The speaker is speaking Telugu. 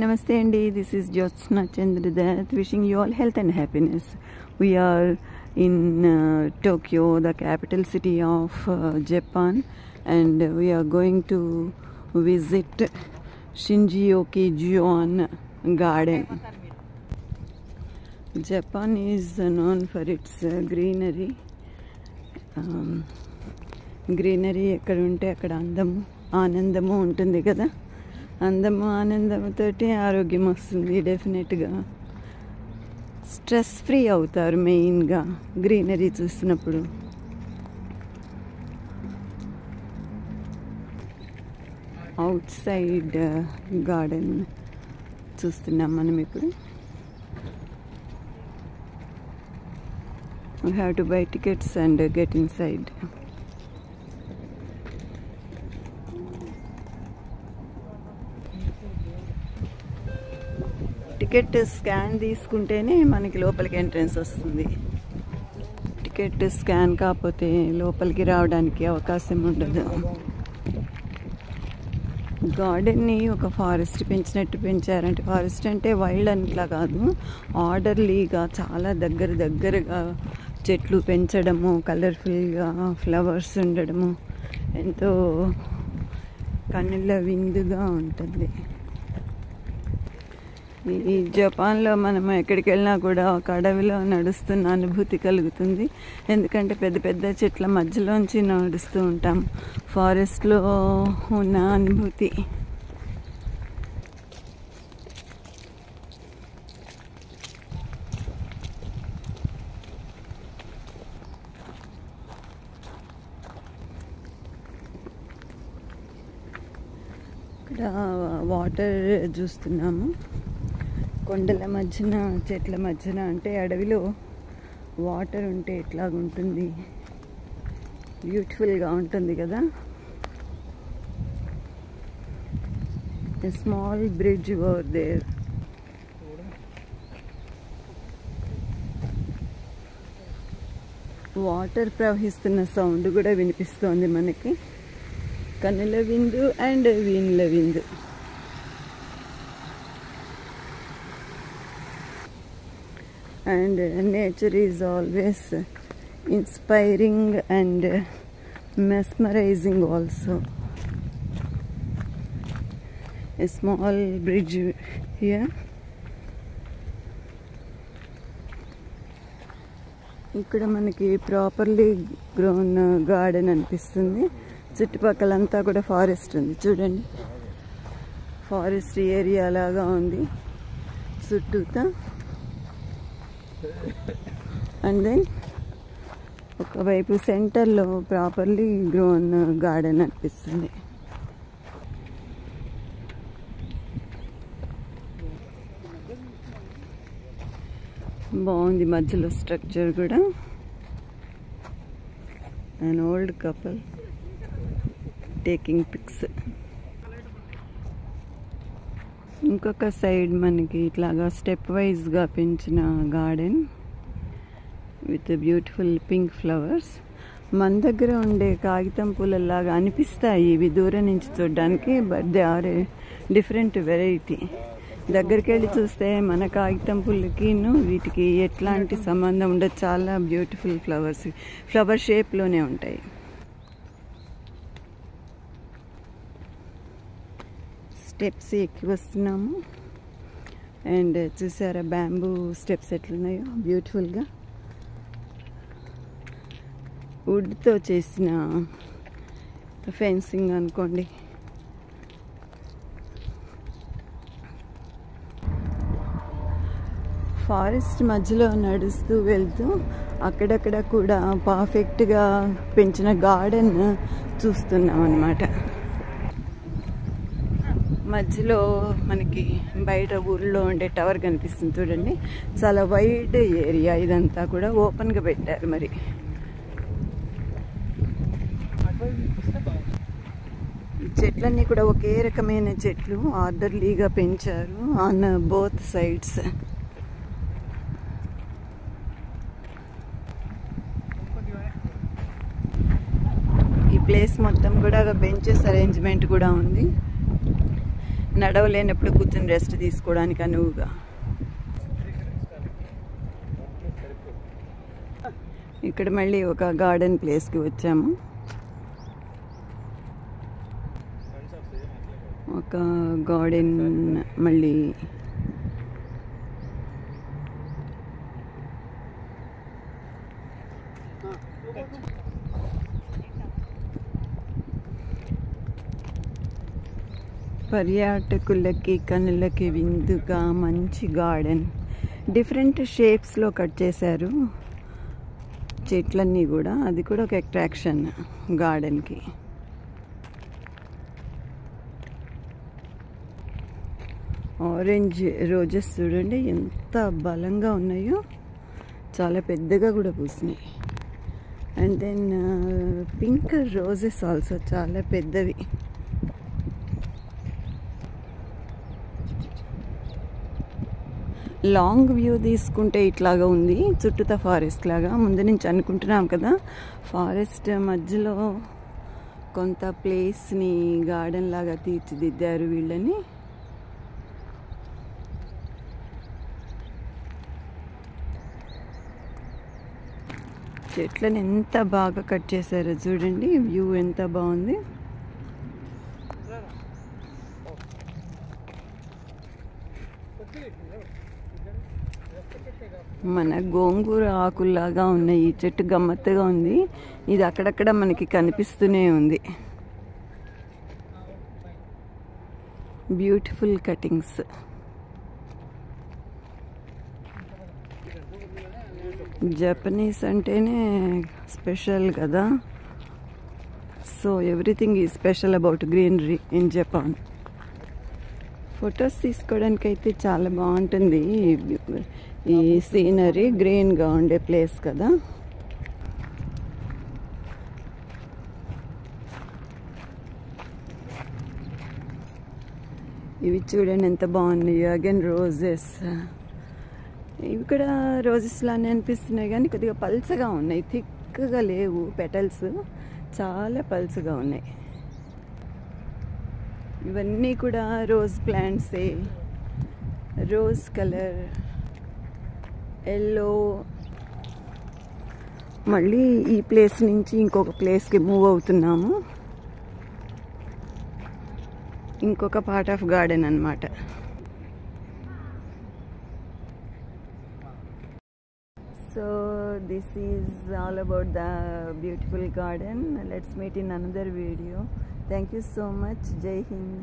Namaste Andy. This is Jyotsna Chandradat wishing you all health and happiness. We are in Tokyo, the capital city of Japan, and we are going to visit Shinji-Yoki-Juon Garden. Japan is known for its greenery. Greenery ఎక్కడ ఉంటే అక్కడ అందము ఆనందము ఉంటుంది కదా. అందము ఆనందంతోటి ఆరోగ్యం వస్తుంది. డెఫినెట్గా స్ట్రెస్ ఫ్రీ అవుతారు మెయిన్గా గ్రీనరీ చూసినప్పుడు. అవుట్ సైడ్ గార్డెన్ చూస్తున్నాం మనం ఇప్పుడు. We have to buy tickets and get inside. Ticket scan తీసుకుంటేనే మనకి లోపలికి ఎంట్రన్స్ వస్తుంది. టికెట్ స్కాన్ కాకపోతే లోపలికి రావడానికి అవకాశం ఉండదు. గార్డెన్ని ఒక ఫారెస్ట్ పెంచినట్టు పెంచారంటే, ఫారెస్ట్ అంటే వైల్డ్ అట్లా కాదు, ఆర్డర్లీగా చాలా దగ్గరగా చెట్లు పెంచడము, కలర్ఫుల్గా ఫ్లవర్స్ ఉండడము ఎంతో కన్నుల విందుగా ఉంటుంది. ఈ జపాన్లో మనం ఎక్కడికి వెళ్ళినా కూడా ఒక అడవిలో నడుస్తున్న అనుభూతి కలుగుతుంది. ఎందుకంటే పెద్ద చెట్ల మధ్యలోంచి నడుస్తూ ఉంటాం. ఫారెస్ట్లో ఉన్న అనుభూతి ఇక్కడ వాటర్ చూస్తున్నాము. కొండల మధ్యన చెట్ల మధ్యన, అంటే అడవిలో వాటర్ ఉంటే ఎట్లాగుంటుంది, బ్యూటిఫుల్గా ఉంటుంది కదా. Small bridge over there. Water ప్రవహిస్తున్న సౌండ్ కూడా వినిపిస్తోంది మనకి. కన్నుల విందు అండ్ వీణుల విందు. And nature is always inspiring and mesmerizing also. A small bridge here. ఇక్కడ మనకి ప్రాపర్లీ గ్రోన్ గార్డెన్ అనిపిస్తుంది. చుట్టుపక్కలంతా కూడా ఫారెస్ట్ ఉంది చూడండి. ఫారెస్ట్ ఏరియా లాగా ఉంది చుట్టూతా. అండ్ దెన్ ఒకవైపు సెంటర్లో ప్రాపర్లీ గ్రోన్ గార్డెన్ అనిపిస్తుంది. బాగుంది మధ్యలో స్ట్రక్చర్ కూడా. And old couple taking pics. ఇంకొక సైడ్ మనకి ఇట్లాగా స్టెప్ వైజ్గా పెంచిన garden with beautiful pink flowers. మన దగ్గర ఉండే కాగితం పూలలాగా అనిపిస్తాయి ఇవి దూరం నుంచి చూడడానికి, but they are a different variety. దగ్గరికి వెళ్ళి చూస్తే మన కాగితం పూలకిను వీటికి ఎట్లాంటి సంబంధం ఉండదు. చాలా బ్యూటిఫుల్ ఫ్లవర్స్, ఫ్లవర్ షేప్లోనే ఉంటాయి. స్టెప్స్ ఎక్కి వస్తున్నాము. అండ్ చూసారా బ్యాంబూ స్టెప్స్ ఎట్లున్నాయో బ్యూటిఫుల్గా. వుడ్తో చేసిన ఫెన్సింగ్ అనుకోండి. ఫారెస్ట్ మధ్యలో నడుస్తూ వెళ్తూ అక్కడక్కడ కూడా పర్ఫెక్ట్గా పెంచిన గార్డెన్ చూస్తున్నాం అన్నమాట. మధ్యలో మనకి బయట ఊళ్ళో ఉండే టవర్ కనిపిస్తుంది చూడండి. చాలా వైడ్ ఏరియా ఇదంతా కూడా, ఓపెన్గా పెట్టారు. మరి చెట్లన్నీ కూడా ఒకే రకమైన చెట్లు ఆర్డర్లీగా పెంచారు ఆన్ బోత్ సైడ్స్. ఈ ప్లేస్ మొత్తం కూడా బెంచెస్ అరేంజ్మెంట్ కూడా ఉంది. నడవలేనప్పుడు కూర్చొని రెస్ట్ తీసుకోవడానికి అనువుగా. ఇక్కడ మళ్ళీ ఒక గార్డెన్ ప్లేస్కి వచ్చాము. ఒక గార్డెన్ మళ్ళీ పర్యాటకులకి కనులకి విందుగా మంచి గార్డెన్. డిఫరెంట్ షేప్స్లో కట్ చేశారు చెట్లన్నీ కూడా. అది కూడా ఒక అట్రాక్షన్ గార్డెన్కి. ఆరెంజ్ రోజెస్ చూడండి ఎంత బలంగా ఉన్నాయో, చాలా పెద్దగా కూడా పూసినాయి. And then pink roses also చాలా పెద్దవి. లాంగ్ వ్యూ తీసుకుంటే ఇట్లాగా ఉంది, చుట్టూతా ఫారెస్ట్ లాగా. ముందు నుంచి అనుకుంటున్నాం కదా, ఫారెస్ట్ మధ్యలో కొంత ప్లేస్ని గార్డెన్ లాగా తీర్చిదిద్దారు వీళ్ళని. చెట్లను ఎంత బాగా కట్ చేశారో చూడండి, వ్యూ ఎంత బాగుంది. మన గోంగూర ఆకుల్లాగా ఉన్నాయి. ఈ చెట్టు గమ్మత్తుగా ఉంది. ఇది అక్కడక్కడ మనకి కనిపిస్తూనే ఉంది. Beautiful cuttings. జపనీస్ అంటేనే స్పెషల్ కదా, so everything is special about greenery in Japan. Photos తీసుకోవడానికి అయితే చాలా బాగుంటుంది. ఈ సీనరీ గ్రీన్గా ఉండే ప్లేస్ కదా. ఇవి చూడండి ఎంత బాగున్నాయి. Again roses. ఇవి కూడా రోజెస్ లానే అనిపిస్తున్నాయి కానీ కొద్దిగా పల్చగా ఉన్నాయి, థిక్గా లేవు. పెటల్స్ చాలా పల్చగా ఉన్నాయి. ఇవన్నీ కూడా రోజ్ ప్లాంట్సే. Rose colour, yellow. మళ్ళీ ఈ ప్లేస్ నుంచి ఇంకొక ప్లేస్కి మూవ్ అవుతున్నాము. ఇంకొక పార్ట్ ఆఫ్ గార్డెన్ అన్నమాట. So this is all about the beautiful garden. Let's meet in another video. Thank you so much. Jai Hind.